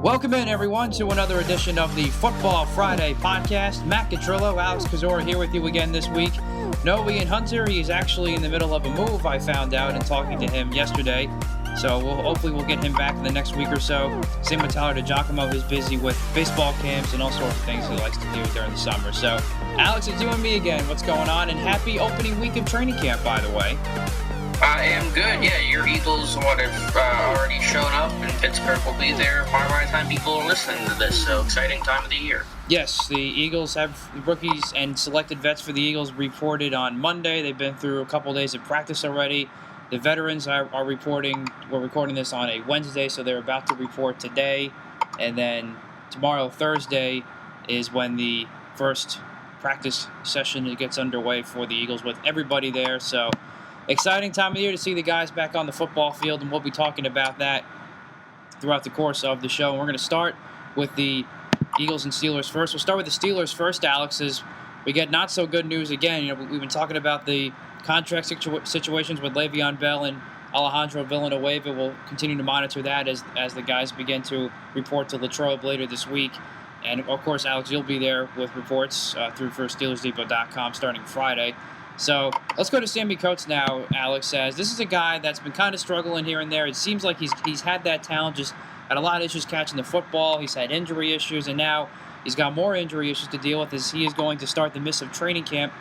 Welcome in, everyone, to another edition of the Football Friday podcast. Matt Catrillo, Alex Kozora here with you again this week. No Ian Hunter. He is actually in the middle of a move, I found out, and talking to him yesterday. So hopefully we'll get him back in the next week or so. Same with Tyler DiGiacomo, who's busy with baseball camps and all sorts of things he likes to do during the summer. So, Alex, it's you and me again. What's going on? And happy opening week of training camp, by the way. I am good. Yeah, your Eagles have already shown up, and Pittsburgh will be there by the time people are listening to this. So exciting time of the year. Yes, the Eagles have rookies and selected vets for the Eagles reported on Monday. They've been through a couple days of practice already. The veterans are reporting. We're recording this on a Wednesday, so they're about to report today. And then tomorrow, Thursday, is when the first practice session gets underway for the Eagles with everybody there. So exciting time of year to see the guys back on the football field, and we'll be talking about that throughout the course of the show. And we're going to start with the Eagles and Steelers first. We'll start with the Steelers first, Alex, as we get not so good news again. You know, we've been talking about the contract situations with Le'Veon Bell and Alejandro Villanueva. We'll continue to monitor that as the guys begin to report to Latrobe later this week. And, of course, Alex, you'll be there with reports through SteelersDepot.com starting Friday. So let's go to Sammy Coates now, Alex says. This is a guy that's been kind of struggling here and there. It seems like he's had that talent, just had a lot of issues catching the football. He's had injury issues, and now he's got more injury issues to deal with as he is going to start the miss of training camp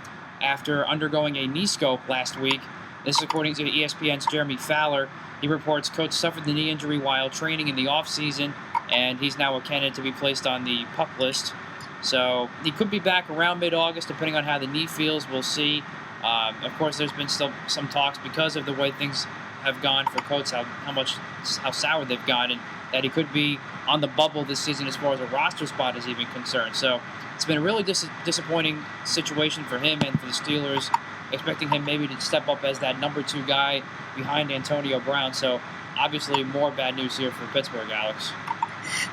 after undergoing a knee scope last week. This is according to ESPN's Jeremy Fowler. He reports Coates suffered the knee injury while training in the offseason, and he's now a candidate to be placed on the PUP list. So he could be back around mid-August, depending on how the knee feels. We'll see. Of course, there's been still some talks because of the way things have gone for Coates, how sour they've gone, and that he could be on the bubble this season as far as a roster spot is even concerned. So it's been a really disappointing situation for him and for the Steelers, expecting him maybe to step up as that number 2 guy behind Antonio Brown. So obviously more bad news here for Pittsburgh, Alex.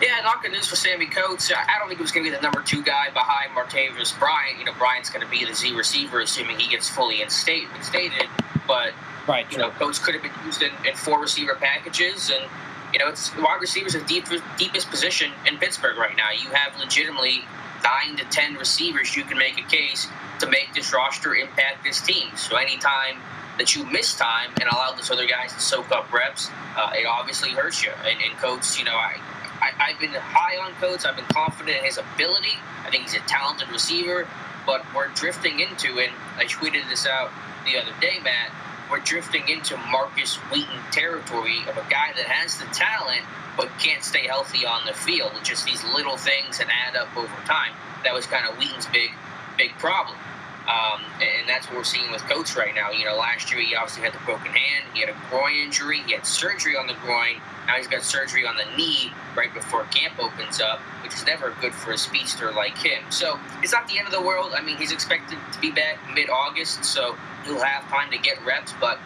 Yeah, not good news for Sammy Coates. I don't think he was going to be the number 2 guy behind Martavis Bryant. You know, Bryant's going to be the Z receiver, assuming he gets fully instated. But, right, you know, Coates could have been used in 4 receiver packages. And, you know, it's wide receivers the deepest position in Pittsburgh right now. You have legitimately 9 to 10 receivers you can make a case to make this roster impact this team. So anytime that you miss time and allow those other guys to soak up reps, it obviously hurts you. And Coates, you know, I've been high on Coates. I've been confident in his ability. I think he's a talented receiver, but we're drifting into, and I tweeted this out the other day, Matt, we're drifting into Marcus Wheaton territory of a guy that has the talent but can't stay healthy on the field. It's just these little things that add up over time. That was kind of Wheaton's big problem. And that's what we're seeing with Coates right now. You know, last year he obviously had the broken hand. He had a groin injury. He had surgery on the groin. Now he's got surgery on the knee right before camp opens up, which is never good for a speedster like him. So it's not the end of the world. I mean, he's expected to be back mid-August, so he'll have time to get reps. But,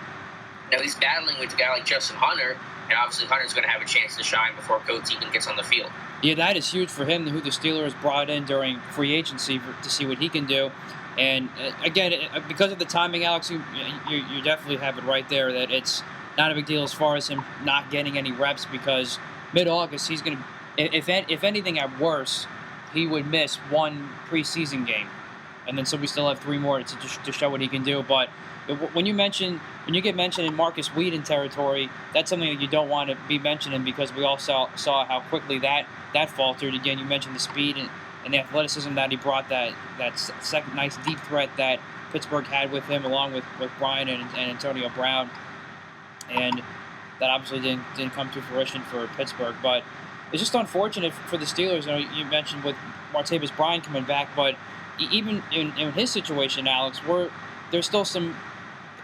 you know, he's battling with a guy like Justin Hunter, and obviously Hunter's going to have a chance to shine before Coates even gets on the field. Yeah, that is huge for him, who the Steelers brought in during free agency to see what he can do. And, again, because of the timing, Alex, you definitely have it right there that it's not a big deal as far as him not getting any reps, because mid-August he's going to, if anything at worst, he would miss 1 preseason game. And then so we still have 3 more to show what he can do. But when you get mentioned in Marcus Wheaton territory, that's something that you don't want to be mentioning, because we all saw how quickly that faltered. Again, you mentioned the speed and the athleticism that he brought, that second nice deep threat that Pittsburgh had with him, along with Bryant and Antonio Brown. And that obviously didn't come to fruition for Pittsburgh. But it's just unfortunate for the Steelers. You know, you mentioned with Martavis Bryant coming back, but even in his situation, Alex, there's still some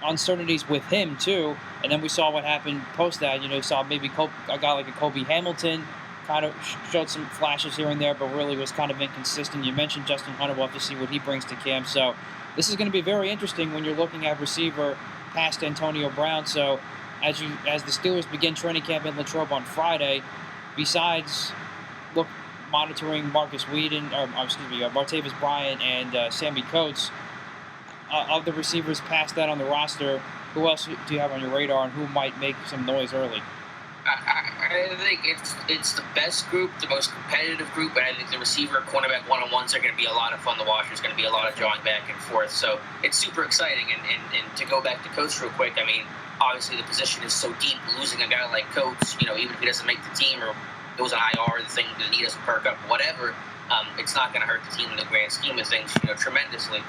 uncertainties with him too. And then we saw what happened post that. You know, you saw maybe a guy like a Kobe Hamilton kind of showed some flashes here and there, but really was kind of inconsistent. You mentioned Justin Hunter. We'll have to see what he brings to camp. So this is going to be very interesting when you're looking at receiver past Antonio Brown. So as the Steelers begin training camp in Latrobe on Friday, besides monitoring Marcus Wheaton, Martavis Bryant and Sammy Coates, of the receivers past that on the roster, who else do you have on your radar and who might make some noise early? I I think it's the best group, the most competitive group, and I think the receiver, cornerback one-on-ones are going to be a lot of fun to watch. There's going to be a lot of jawing back and forth, so it's super exciting. And to go back to Coates real quick, I mean, obviously the position is so deep. Losing a guy like Coates, even if he doesn't make the team or goes on IR, the thing that he doesn't perk up, whatever, it's not going to hurt the team in the grand scheme of things, tremendously.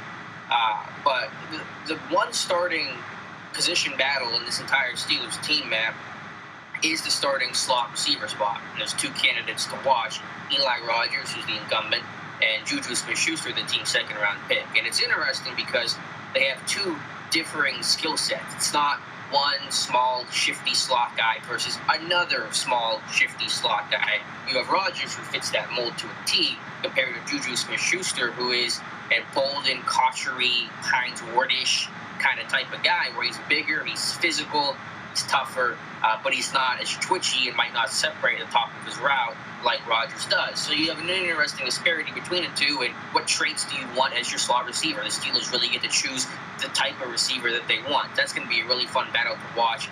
But the one starting position battle in this entire Steelers team map is the starting slot receiver spot. And there's two candidates to watch: Eli Rogers, who's the incumbent, and Juju Smith-Schuster, the team's second-round pick. And it's interesting because they have two differing skill sets. It's not one small, shifty slot guy versus another small, shifty slot guy. You have Rogers, who fits that mold to a T, compared to Juju Smith-Schuster, who is a Bolden, Cauchery, Hines Wardish kind of type of guy, where he's bigger, he's physical, he's tougher, but he's not as twitchy and might not separate the top of his route like Rogers does. So you have an interesting disparity between the two, and what traits do you want as your slot receiver? The Steelers really get to choose the type of receiver that they want. That's going to be a really fun battle to watch.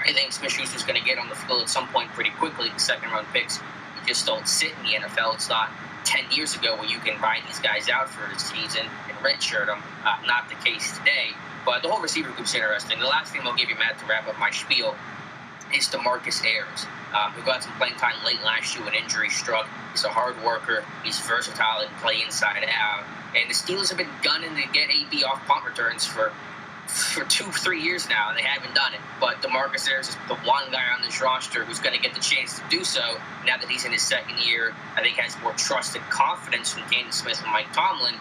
I think Smith-Schuster's going to get on the field at some point pretty quickly. The second-round picks just don't sit in the NFL. It's not 10 years ago where you can buy these guys out for the season and redshirt them. Not the case today. But the whole receiver group's interesting. The last thing I'll give you, Matt, to wrap up my spiel, is DeMarcus Ayers, who got some playing time late last year when injury struck. He's a hard worker. He's versatile and play inside and out. And the Steelers have been gunning to get AB off punt returns for 2-3 years now, and they haven't done it. But DeMarcus Ayers is the one guy on this roster who's going to get the chance to do so now that he's in his second year. I think has more trust and confidence from Cannon Smith and Mike Tomlin.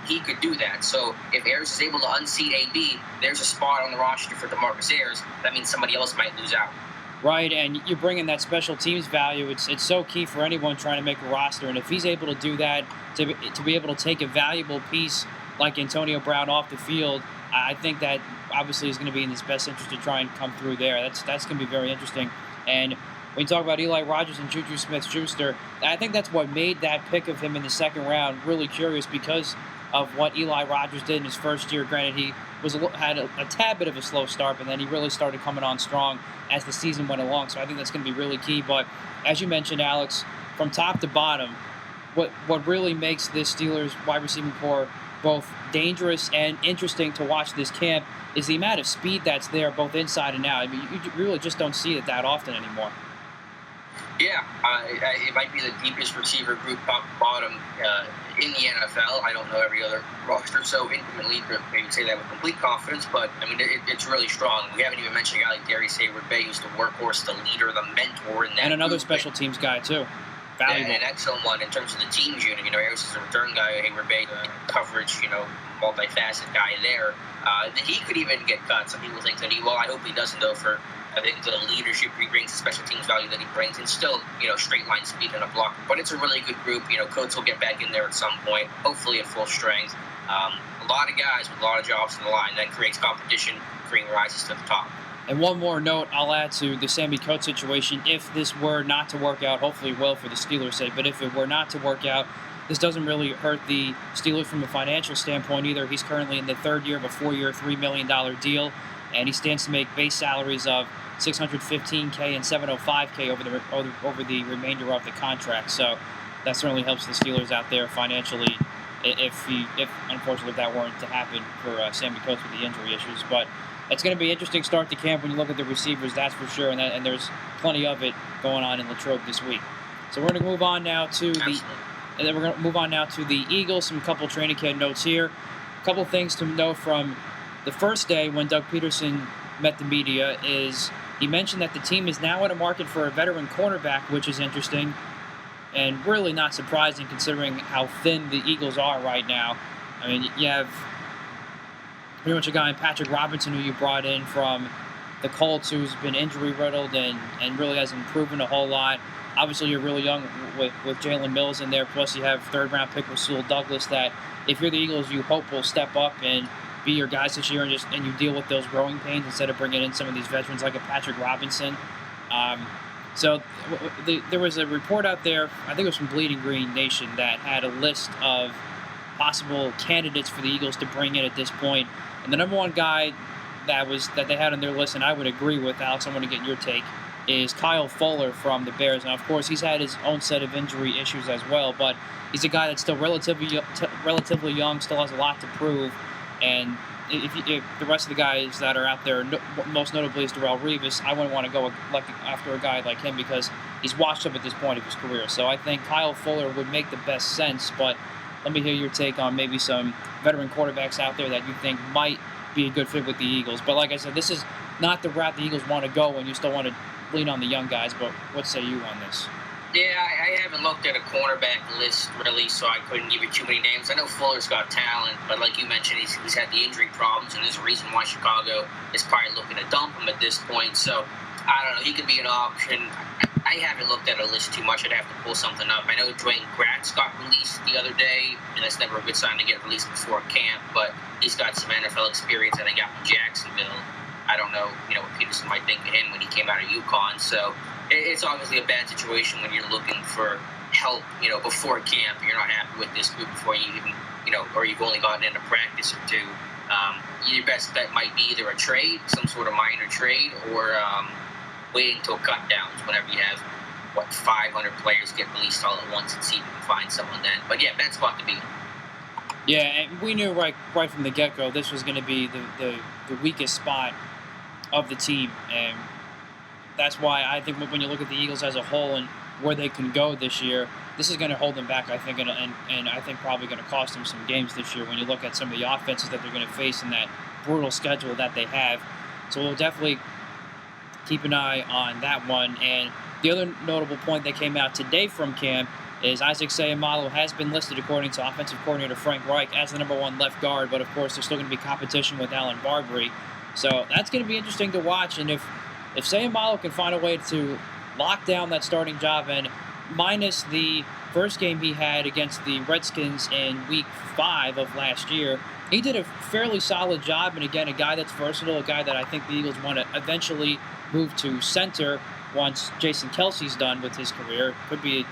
He could do that. So if Ayers is able to unseat AB, there's a spot on the roster for DeMarcus Ayers. That means somebody else might lose out. Right, and you bring in that special teams value. It's so key for anyone trying to make a roster, and if he's able to do that, to be able to take a valuable piece like Antonio Brown off the field, I think that obviously is going to be in his best interest to try and come through there. That's going to be very interesting. And when you talk about Eli Rogers and Juju Smith-Schuster, I think that's what made that pick of him in the second round really curious, because of what Eli Rogers did in his first year. Granted, he had a tad bit of a slow start, but then he really started coming on strong as the season went along. So I think that's going to be really key. But as you mentioned, Alex, from top to bottom, what really makes this Steelers wide receiving core both dangerous and interesting to watch this camp is the amount of speed that's there, both inside and out. I mean, you really just don't see it that often anymore. Yeah, it might be the deepest receiver group, top to bottom, in the NFL. I don't know every other roster so intimately to maybe say that with complete confidence, but I mean, it's really strong. We haven't even mentioned a guy like Darius Hayward-Bay, who's the workhorse, the leader, the mentor in that. And another group. special teams guy too. Valuable. Yeah, an excellent one in terms of the team's unit. Ayers is a return guy. Hayward-Bay, the coverage, multifaceted guy there. He could even get cut. Some people think that he will. I hope he doesn't, though, for I think the leadership he brings, the special teams value that he brings, and still, straight line speed and a block. But it's a really good group. Coates will get back in there at some point, hopefully at full strength. A lot of guys with a lot of jobs on the line. That creates competition, creating rises to the top. And one more note I'll add to the Sammy Coates situation. If this were not to work out, hopefully it will for the Steelers' sake, but if it were not to work out, this doesn't really hurt the Steelers from a financial standpoint either. He's currently in the third year of a 4-year, $3 million deal, and he stands to make base salaries of $615K and $705K over the remainder of the contract. So that certainly helps the Steelers out there financially if unfortunately that weren't to happen for Sammy Coates with the injury issues. But it's going to be an interesting start to camp when you look at the receivers, that's for sure, and there's plenty of it going on in Latrobe this week. So we're going to move on now to the Eagles. Some couple training camp notes here. A couple things to note from the first day when Doug Peterson met the media is he mentioned that the team is now in a market for a veteran cornerback, which is interesting and really not surprising considering how thin the Eagles are right now. I mean, you have pretty much a guy in Patrick Robinson who you brought in from the Colts who's been injury-riddled and really hasn't proven a whole lot. Obviously, you're really young with Jalen Mills in there, plus you have third-round pick Rasul Douglas that if you're the Eagles, you hope will step up and be your guys this year and you deal with those growing pains instead of bringing in some of these veterans like a Patrick Robinson. So there was a report out there, I think it was from Bleeding Green Nation, that had a list of possible candidates for the Eagles to bring in at this point. And the number one guy that they had on their list, and I would agree with, Alex, I want to get your take, is Kyle Fuller from the Bears. Now, of course, he's had his own set of injury issues as well, but he's a guy that's still relatively young, still has a lot to prove. And if the rest of the guys that are out there, most notably is Darrelle Revis, I wouldn't want to go after a guy like him because he's washed up at this point of his career. So I think Kyle Fuller would make the best sense, but let me hear your take on maybe some veteran quarterbacks out there that you think might be a good fit with the Eagles. But like I said, this is not the route the Eagles want to go, and you still want to lean on the young guys. But what say you on this? Yeah, I haven't looked at a cornerback list really, so I couldn't give you too many names. I know Fuller's got talent, but like you mentioned, he's had the injury problems, and there's a reason why Chicago is probably looking to dump him at this point. So I don't know. He could be an option. I haven't looked at a list too much. I'd have to pull something up. I know Dwayne Gratz got released the other day, and that's never a good sign to get released before camp, but he's got some NFL experience, I think, out in Jacksonville. I don't know, what Peterson might think of him when he came out of UConn. So it's obviously a bad situation when you're looking for help, before camp. You're not happy with this group before you even, or you've only gotten into practice or two. Your best bet might be either a trade, some sort of minor trade, or waiting until cut downs whenever you have 500 players get released all at once and see if you can find someone then. But yeah, bad spot to be in. Yeah, and we knew right from the get-go this was going to be the weakest spot of the team, and that's why I think when you look at the Eagles as a whole and where they can go this year, this is going to hold them back, I think, and I think probably going to cost them some games this year when you look at some of the offenses that they're going to face in that brutal schedule that they have. So we'll definitely keep an eye on that one. And the other notable point that came out today from camp is Isaac Seumalo has been listed, according to offensive coordinator Frank Reich, as the number 1 left guard, but of course there's still going to be competition with Allen Barbery. So that's going to be interesting to watch, and if Seumalo can find a way to lock down that starting job, and minus the first game he had against the Redskins in Week 5 of last year, he did a fairly solid job, and again, a guy that's versatile, a guy that I think the Eagles want to eventually move to center once Jason Kelce's done with his career. Could be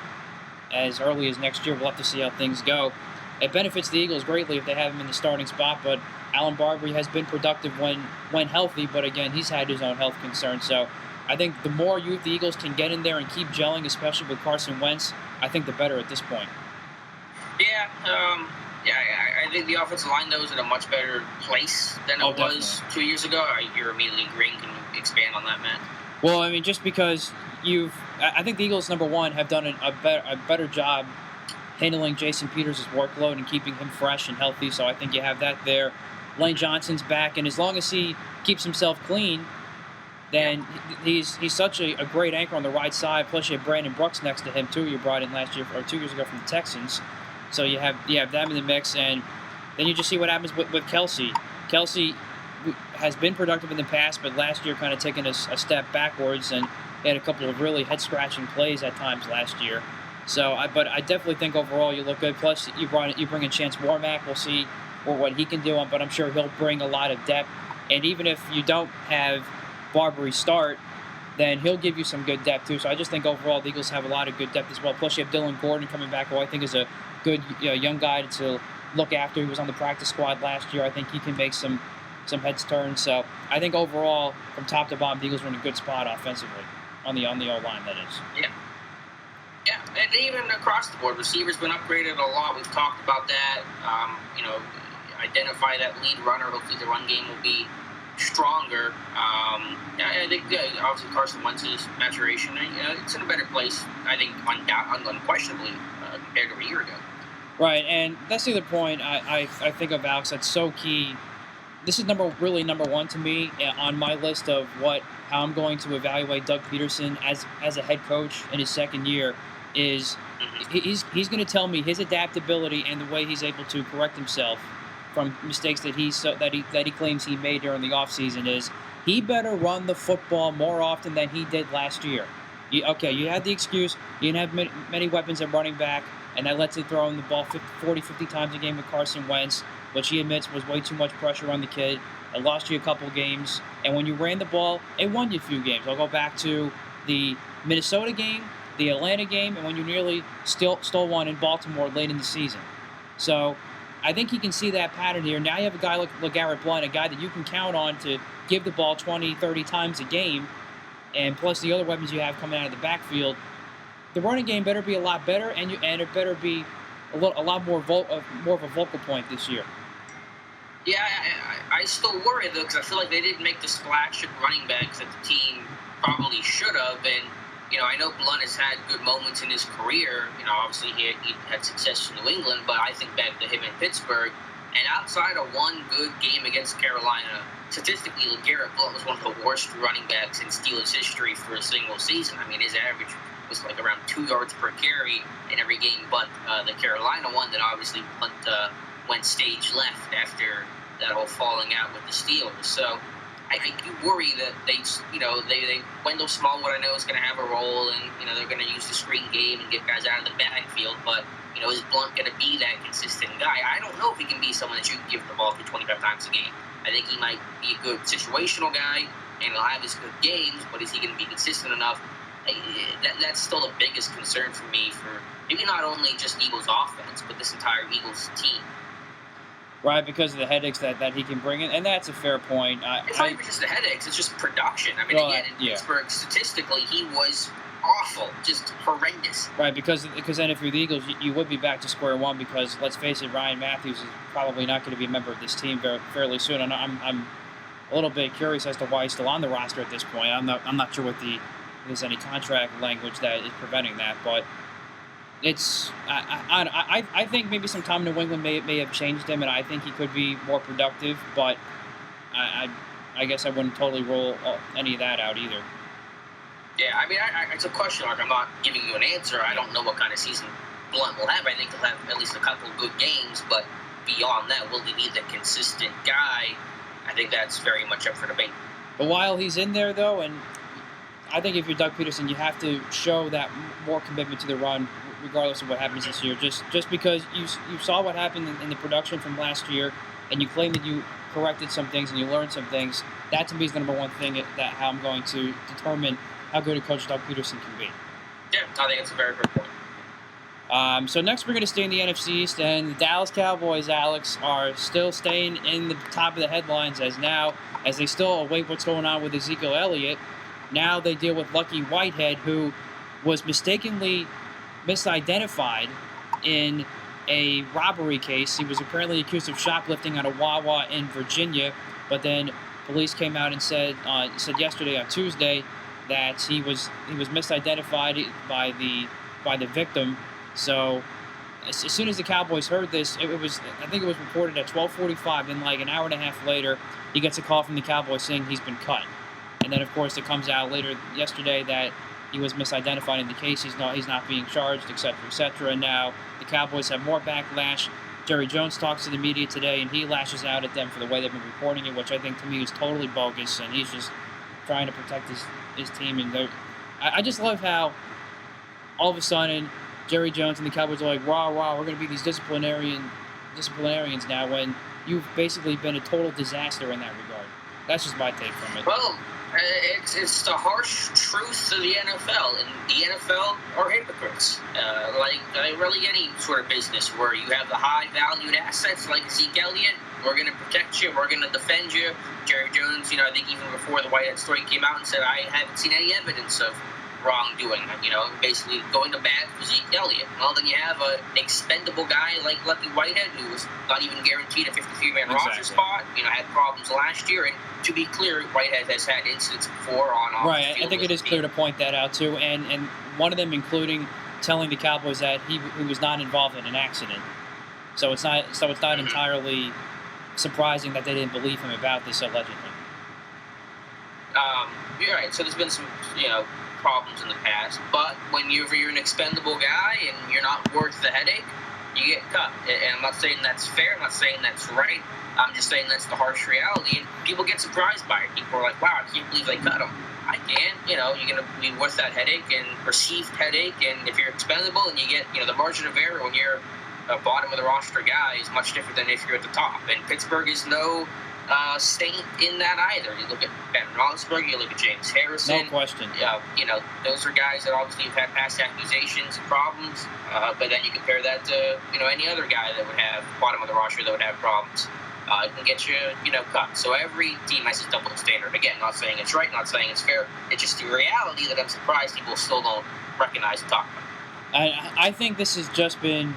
as early as next year. We'll have to see how things go. It benefits the Eagles greatly if they have him in the starting spot, but Allen Barbery has been productive when healthy, but again, he's had his own health concerns. So I think the more youth the Eagles can get in there and keep gelling, especially with Carson Wentz, I think the better at this point. Yeah, I think the offensive line, though, is in a much better place than it was 2 years ago. You're immediately agreeing. Can you expand on that, Matt? Well, I mean, just because I think the Eagles, number one, have done a better job handling Jason Peters' workload and keeping him fresh and healthy, so I think you have that there. Lane Johnson's back, and as long as he keeps himself clean, then he's such a great anchor on the right side. Plus, you have Brandon Brooks next to him, too. You brought in last year or 2 years ago from the Texans. So you have them in the mix, and then you just see what happens with Kelce. Kelce has been productive in the past, but last year kind of taken a step backwards, and he had a couple of really head-scratching plays at times last year. So, but I definitely think overall you look good. Plus, you bring in Chance Warmack. We'll see what he can do, but I'm sure he'll bring a lot of depth. And even if you don't have Barbery start, then he'll give you some good depth too. So I just think overall the Eagles have a lot of good depth as well. Plus, you have Dylan Gordon coming back, who I think is a good young guy to look after. He was on the practice squad last year. I think he can make some heads turn. So I think overall, from top to bottom, the Eagles are in a good spot offensively on the O-line, that is. Yeah. Yeah, and even across the board, receivers been upgraded a lot. We've talked about that. Identify that lead runner. Hopefully, the run game will be stronger. I think obviously Carson Wentz's maturation. It's in a better place. I think unquestionably compared to a year ago. Right, and that's the other point I think of, Alex. That's so key. This is number one to me on my list of how I'm going to evaluate Doug Peterson as a head coach in his second year. Is he's going to tell me his adaptability and the way he's able to correct himself from mistakes that he claims he made during the offseason is he better run the football more often than he did last year. You had the excuse you didn't have many weapons at running back, and that lets you throw him the ball 50 times a game with Carson Wentz, which he admits was way too much pressure on the kid. It lost you a couple games, and when you ran the ball, it won you a few games. I'll go back to the Minnesota game, the Atlanta game, and when you nearly stole one in Baltimore late in the season. So I think he can see that pattern here. Now you have a guy like LeGarrette Blount, a guy that you can count on to give the ball 20, 30 times a game, and plus the other weapons you have coming out of the backfield, the running game better be a lot better, and it better be a lot more more of a vocal point this year. Yeah, I still worry though because I feel like they didn't make the splash at running backs that the team probably should have. And I know Blunt has had good moments in his career. Obviously he had success in New England, but I think back to him in Pittsburgh. And outside of one good game against Carolina, statistically, LeGarrette Blount was one of the worst running backs in Steelers history for a single season. I mean, his average was like around 2 yards per carry in every game, but the Carolina one that obviously Blount went stage left after that whole falling out with the Steelers. So I do worry that they Wendell Smallwood I know is going to have a role, and they're going to use the screen game and get guys out of the backfield, but is Blount going to be that consistent guy? I don't know if he can be someone that you can give the ball to 25 times a game. I think he might be a good situational guy, and he'll have his good games, but is he going to be consistent enough? That's still the biggest concern for me for maybe not only just Eagles offense, but this entire Eagles team. Right, because of the headaches that he can bring in, and that's a fair point. It's not even just the headaches; it's just production. I mean, again, in Pittsburgh, statistically, he was awful, just horrendous. Right, because then if you're the Eagles, you would be back to square one because, let's face it, Ryan Matthews is probably not going to be a member of this team fairly soon. And I'm a little bit curious as to why he's still on the roster at this point. I'm not sure if there's any contract language that is preventing that, but it's I think maybe some time in New England may have changed him, and I think he could be more productive. But I guess I wouldn't totally rule any of that out either. Yeah, I mean, it's a question mark. I'm not giving you an answer. I don't know what kind of season Blount will have. I think he'll have at least a couple of good games, but beyond that, will he be the consistent guy? I think that's very much up for debate. But while he's in there, though, and I think if you're Doug Peterson, you have to show that more commitment to the run, regardless of what happens this year. Just because you saw what happened in the production from last year, and you claim that you corrected some things and you learned some things, that to me is the number one thing that how I'm going to determine how good a coach Doug Peterson can be. Yeah, I think it's a very good point. So next we're going to stay in the NFC East, and the Dallas Cowboys, Alex, are still staying in the top of the headlines as they still await what's going on with Ezekiel Elliott. Now they deal with Lucky Whitehead, who was mistakenly misidentified in a robbery case. He was apparently accused of shoplifting at a Wawa in Virginia, but then police came out and said yesterday on Tuesday that he was misidentified by the victim. So as soon as the Cowboys heard this, I think it was reported at 12:45. Then like an hour and a half later, he gets a call from the Cowboys saying he's been cut. And then of course it comes out later yesterday that he was misidentified in the case. He's not being charged, etc., etc. And now the Cowboys have more backlash. Jerry Jones talks to the media today, and he lashes out at them for the way they've been reporting it, which I think to me is totally bogus. And he's just trying to protect his team. And I just love how all of a sudden Jerry Jones and the Cowboys are like, rah, we're going to be these disciplinarians now, when you've basically been a total disaster in that regard. That's just my take from it. Well, it's the harsh truth of the NFL, and the NFL are hypocrites. Like really any sort of business where you have the high-valued assets like Zeke Elliott, we're going to protect you, we're going to defend you. Jerry Jones, I think even before the Whitehead story came out and said, I haven't seen any evidence of wrongdoing, basically going to bat for Zeke Elliott. Well, then you have an expendable guy like Lucky Whitehead, who was not even guaranteed a 53-man roster spot, had problems last year. And to be clear, Whitehead has had incidents before on off right, the field. I think it is clear to point that out, too. And one of them including telling the Cowboys that he was not involved in an accident. So it's not entirely surprising that they didn't believe him about this allegedly. You're right. So there's been some, problems in the past, but when you're an expendable guy and you're not worth the headache, you get cut. And I'm not saying that's fair. I'm not saying that's right. I'm just saying that's the harsh reality, and people get surprised by it. People are like, wow, I can't believe they cut him. I can. You're going to be worth that headache and perceived headache, and if you're expendable and you get, the margin of error when you're a bottom of the roster guy is much different than if you're at the top. And Pittsburgh is no saint in that either. You look at Ben Roethlisberger, you look at James Harrison. No question. Those are guys that obviously have had past accusations and problems, but then you compare that to, any other guy that would have bottom of the roster that would have problems. it can get you, cut. So every team has a double standard. Again, not saying it's right, not saying it's fair. It's just the reality that I'm surprised people still don't recognize and talk about. I think this has just been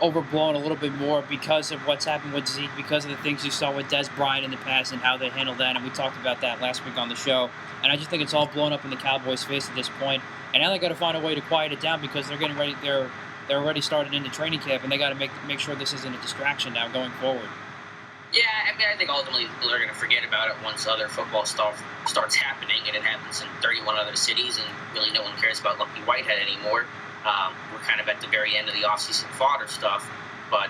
overblown a little bit more because of what's happened with Zeke, because of the things you saw with Des Bryant in the past and how they handled that, and we talked about that last week on the show. And I just think it's all blown up in the Cowboys' face at this point. And now they got to find a way to quiet it down because they're getting ready. They're already started into training camp, and they got to make sure this isn't a distraction now going forward. Yeah, I think ultimately people are going to forget about it once other football stuff starts happening, and it happens in 31 other cities, and really no one cares about Lucky Whitehead anymore. We're kind of at the very end of the offseason fodder stuff, but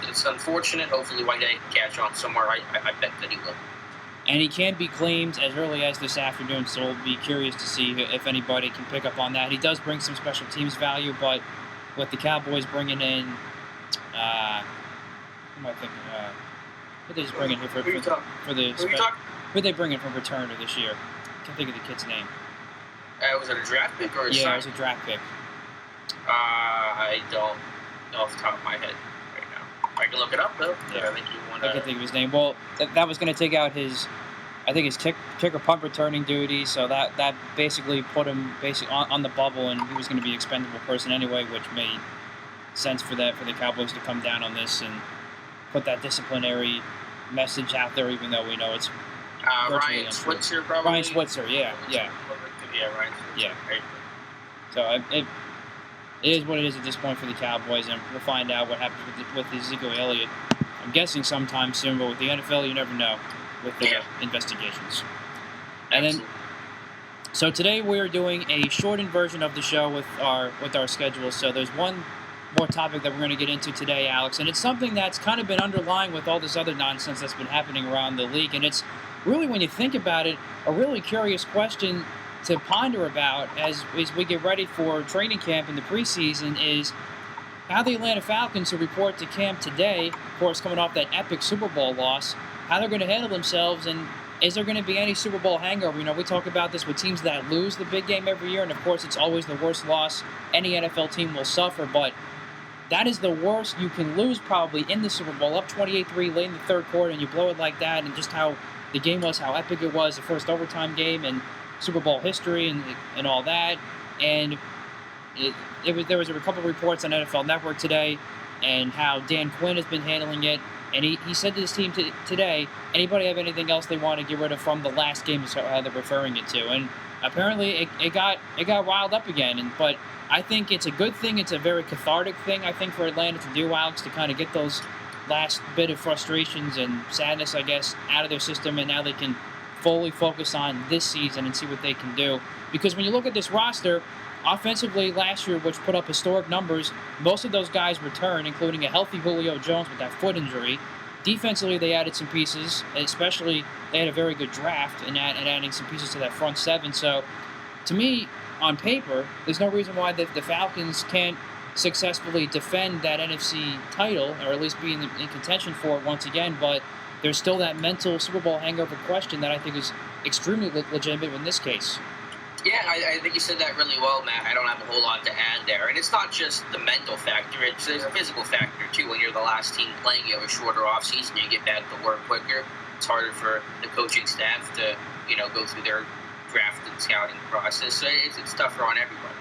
it's unfortunate. Hopefully Whitehead can catch on somewhere. I bet that he will. And he can be claimed as early as this afternoon, so we'll be curious to see if anybody can pick up on that. He does bring some special teams value, but with the Cowboys bringing in, who am I thinking? What did they just bring in here for the? Who they bring in from returner this year? I can't think of the kid's name. Was it a draft pick or a sign? Yeah, it was a draft pick. I don't know off the top of my head right now. I can look it up though. Yeah, I think you want. I can think of his name. Well, that was going to take out his kicker punt returning duty. So that basically put him on the bubble, and he was going to be an expendable person anyway, which made sense for the Cowboys to come down on this and put that disciplinary message out there, even though we know it's Ryan Switzer, probably. Ryan Switzer, yeah. Yeah, Ryan Switzer. Yeah. So it is what it is at this point for the Cowboys, and we'll find out what happens with Ezekiel Elliott. I'm guessing sometime soon, but with the NFL, you never know with the investigations. And then, so today we are doing a shortened version of the show with our schedule. So there's one more topic that we're going to get into today, Alex, and it's something that's kind of been underlying with all this other nonsense that's been happening around the league, and it's really, when you think about it, a really curious question to ponder about as we get ready for training camp in the preseason is how the Atlanta Falcons, who report to camp today, of course coming off that epic Super Bowl loss, how they're going to handle themselves, and is there going to be any Super Bowl hangover? We talk about this with teams that lose the big game every year, and of course it's always the worst loss any NFL team will suffer, but that is the worst you can lose probably in the Super Bowl, up 28-3 late in the third quarter, and you blow it like that, and just how the game was, how epic it was, the first overtime game in Super Bowl history and all that. And there was a couple of reports on NFL Network today and how Dan Quinn has been handling it. And he said to his team today, anybody have anything else they want to get rid of from the last game is how they're referring it to. And apparently it got riled up again. But I think it's a good thing. It's a very cathartic thing, I think, for Atlanta to do, Alex, to kind of get those last bit of frustrations and sadness, I guess, out of their system. And now they can fully focus on this season and see what they can do. Because when you look at this roster, offensively last year, which put up historic numbers, most of those guys returned, including a healthy Julio Jones with that foot injury. Defensively, they added some pieces, especially they had a very good draft and adding some pieces to that front seven. So, to me, on paper, there's no reason why the Falcons can't successfully defend that NFC title, or at least be in contention for it once again, but there's still that mental Super Bowl hangover question that I think is extremely legitimate in this case. Yeah, I think you said that really well, Matt. I don't have a whole lot to add there. And it's not just the mental factor. There's a physical factor, too. When you're the last team playing, you have a shorter offseason, you get back to work quicker. It's harder for the coaching staff to, go through their draft and scouting process. So it's tougher on everybody.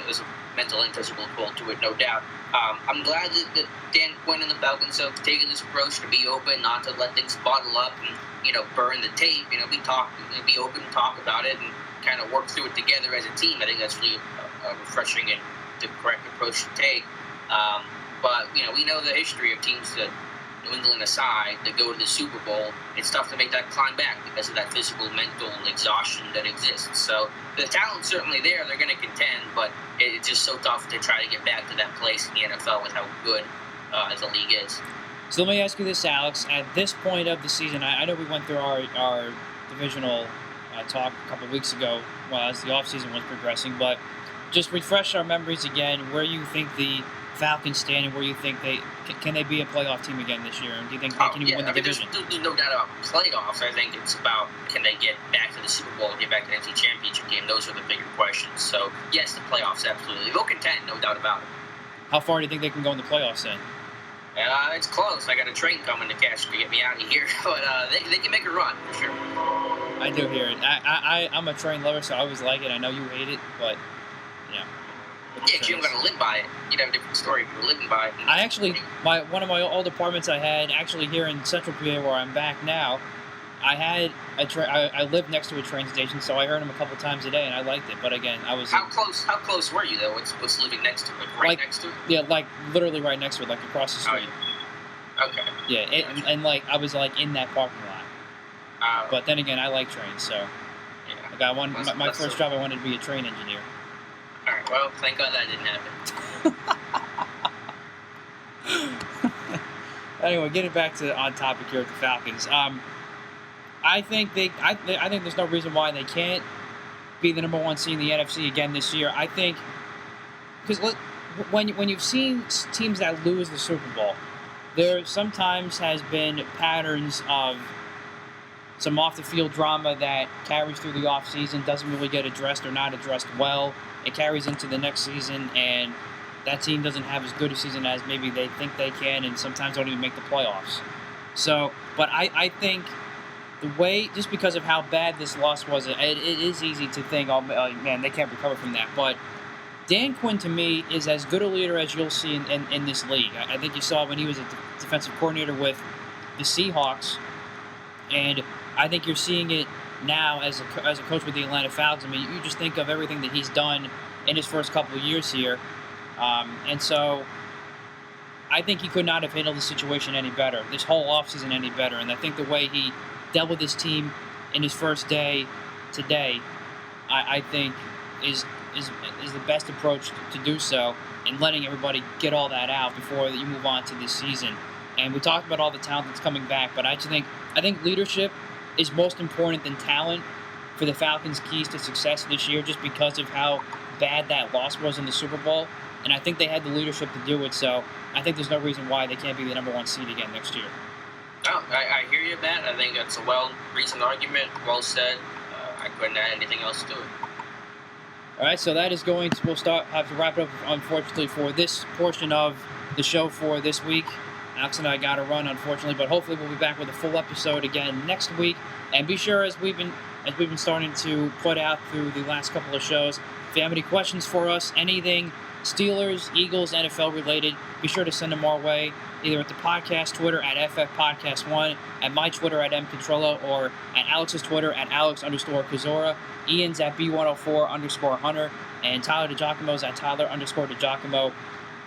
There's a mental and physical toll to it, no doubt. I'm glad that Dan Quinn and the Falcons have taken this approach to be open, not to let things bottle up and, burn the tape. Be open and talk about it and kind of work through it together as a team. I think that's really refreshing and the correct approach to take. But we know the history of teams that, New England aside, that go to the Super Bowl. It's tough to make that climb back because of that physical, mental exhaustion that exists. So the talent's certainly there. They're going to contend, but it's just so tough to try to get back to that place in the NFL with how good the league is. So let me ask you this, Alex. At this point of the season, I know we went through our divisional talk a couple of weeks ago as the offseason was progressing, but just refresh our memories again where you think the Falcons stand and where you think can they be a playoff team again this year, and do you think they can even win the division? There's no doubt about playoffs. I think it's about, can they get back to the Super Bowl and get back to the NFC Championship game? Those are the bigger questions. So yes, the playoffs, absolutely. They'll contend, no doubt about it. How far do you think they can go in the playoffs then? It's close. I got a train coming to catch to get me out of here, but they can make a run for sure. I do hear it. I'm a train lover, so I always like it. I know you hate it, but yeah. Yeah, 'cause you don't got to live by it. You'd have a different story if you were living by it. I actually, one of my old apartments I had actually here in Central PA, where I'm back now. I had I lived next to a train station, so I heard them a couple times a day, and I liked it. But again, I was How close were you though? What's living next to it? Right next to it? yeah, like literally right next to it, like across the street. Okay. Yeah, and like I was like in that parking lot. But then again, I like trains, so yeah. like I wanted my first job. I wanted to be a train engineer. All right. Well, thank God that didn't happen. Anyway, getting back to on topic here with the Falcons. I think I think there's no reason why they can't be the number one seed in the NFC again this year. I think because when you've seen teams that lose the Super Bowl, there sometimes has been patterns of some off the field drama that carries through the offseason, doesn't really get addressed or not addressed well. It carries into the next season, and that team doesn't have as good a season as maybe they think they can, and sometimes don't even make the playoffs. So, but I think the way, just because of how bad this loss was, it is easy to think, oh man, they can't recover from that. But Dan Quinn, to me, is as good a leader as you'll see in this league. I think you saw when he was a defensive coordinator with the Seahawks, and I think you're seeing it now as a coach with the Atlanta Falcons. I mean, you just think of everything that he's done in his first couple of years here. And so I think he could not have handled the situation any better, this whole offseason any better. And I think the way he dealt with his team in his first day today, I think is the best approach to do so, and letting everybody get all that out before you move on to this season. And we talked about all the talent that's coming back, but I think leadership is most important than talent for the Falcons' keys to success this year, just because of how bad that loss was in the Super Bowl. And I think they had the leadership to do it, so I think there's no reason why they can't be the number one seed again next year. No, I hear you, Matt. I think that's a well-reasoned argument, well said. I couldn't add anything else to it. All right, so that is going to, have to wrap it up, unfortunately, for this portion of the show for this week. Alex and I got to run, unfortunately, but hopefully we'll be back with a full episode again next week. And be sure, as we've been starting to put out through the last couple of shows, if you have any questions for us, anything Steelers, Eagles, NFL related, be sure to send them our way, either at the podcast Twitter at FFPodcast1, at my Twitter at MControllo, or at Alex's Twitter at Alex_Kazora, Ian's at B104_Hunter, and Tyler DeGiacomo's at Tyler_DeGiacomo.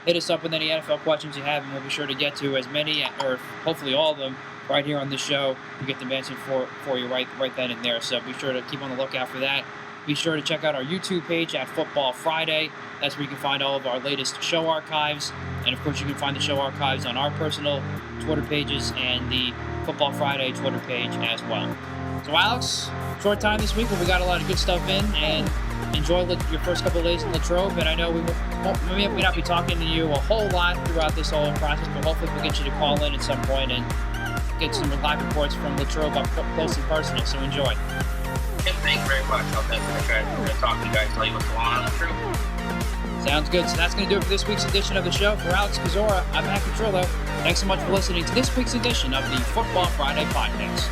Hit us up with any NFL questions you have, and we'll be sure to get to as many, or hopefully all of them, right here on this show. We'll get them answered for you right then and there. So be sure to keep on the lookout for that. Be sure to check out our YouTube page at Football Friday. That's where you can find all of our latest show archives. And, of course, you can find the show archives on our personal Twitter pages and the Football Friday Twitter page as well. So, Alex, short time this week, but we got a lot of good stuff in. And enjoy your first couple of days in Latrobe. And I know we may not be talking to you a whole lot throughout this whole process, but hopefully we'll get you to call in at some point and get some live reports from Latrobe up close and personal. So enjoy. Thank you very much. I'll definitely try to talk to you guys, tell you what's going on the trip. Sounds good. So that's going to do it for this week's edition of the show. For Alex Kazora, I'm Matt Petrillo. Thanks so much for listening to this week's edition of the Football Friday Podcast.